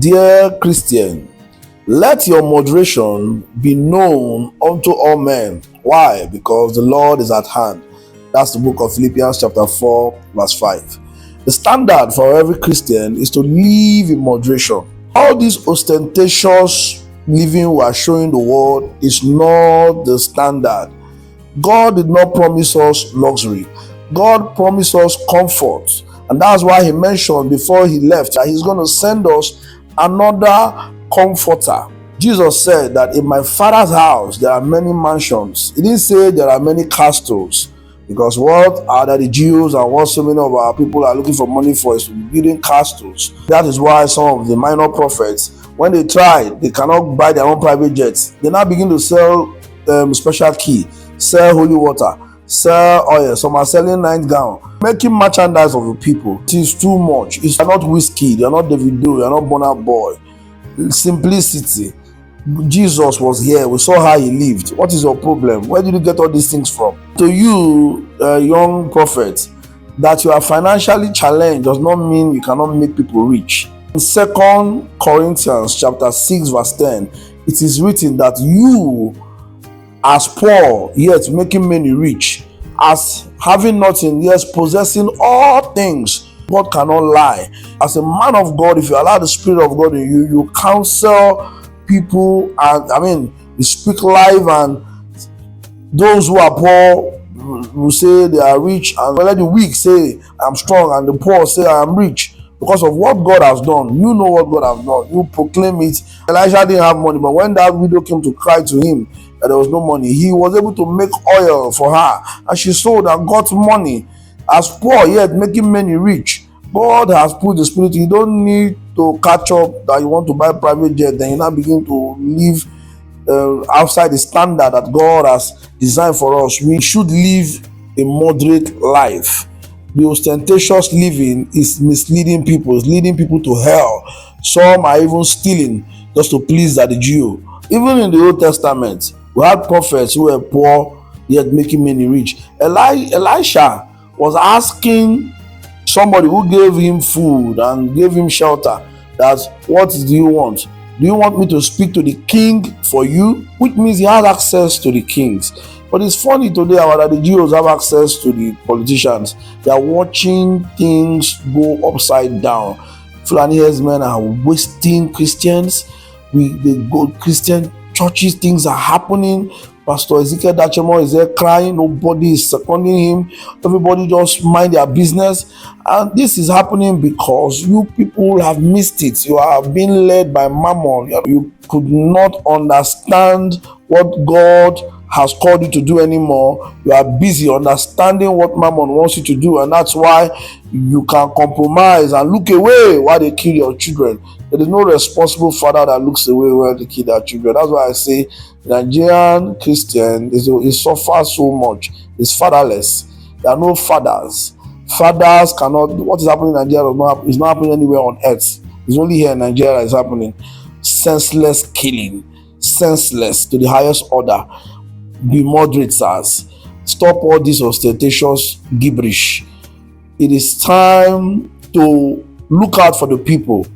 Dear Christian, let your moderation be known unto all men. Why? Because the Lord is at hand. That's the book of Philippians chapter 4 verse 5. The standard for every Christian is to live in moderation. All this ostentatious living we are showing the world is not the standard. God did not promise us luxury. God promised us comfort. And that's why he mentioned before he left that he's going to send us another comforter. Jesus said that in my Father's house there are many mansions. He didn't say there are many castles. Because what are that the Jews and what so many of our people are looking for money for is building castles. That is why some of the minor prophets, when they try, they cannot buy their own private jets. They now begin to sell special key, sell holy water, sell oil. Some are selling nightgown, making merchandise of the people. It is too much. It's not whiskey. You're not Davido. You're not Burna Boy. Simplicity. Jesus was here. We saw how he lived. What is your problem? Where did you get all these things from? To you, young prophet, that you are financially challenged does not mean you cannot make people rich. In 2 Corinthians chapter 6 verse 10, it is written that you as poor yet making many rich, as having nothing yet possessing all things. God cannot lie. As a man of God, if you allow the Spirit of God in you, you counsel people, and you speak life, and those who are poor will say they are rich, and let the weak say I'm strong, and the poor say I am rich. Because of what God has done. You know what God has done. You proclaim it. Elijah didn't have money, but when that widow came to cry to him that there was no money, he was able to make oil for her, and she sold and got money. As poor yet making many rich. God has put the Spirit. You don't need to catch up that you want to buy private jet, then you now begin to live outside the standard that God has designed for us. We should live a moderate life. The ostentatious living is misleading people, it's leading people to hell. Some are even stealing just to please the Jew. Even in the Old Testament, we had prophets who were poor yet making many rich. Elisha was asking somebody who gave him food and gave him shelter that, what do you want? Do you want me to speak to the king for you? Which means he has access to the kings. But it's funny today that the Jews have access to the politicians. They are watching things go upside down. Fulani herdsmen are wasting Christians. They go Christian churches, things are happening. Pastor Ezekiel Dachemo is there crying. Nobody is seconding him. Everybody just mind their business. And this is happening because you people have missed it. You are being led by mammon. You could not understand what God has called you to do anymore. You are busy understanding what mammon wants you to do, and that's why you can compromise and look away while they kill your children. There is no responsible father that looks away while they kill their children. That's why I say Nigerian Christian is suffers so much. It's fatherless. There are no fathers. Fathers cannot. What is happening in Nigeria is not happening anywhere on earth. It's only here in Nigeria it's happening. Senseless killing, senseless to the highest order. Be moderate, sirs. Stop all this ostentatious gibberish. It is time to look out for the people.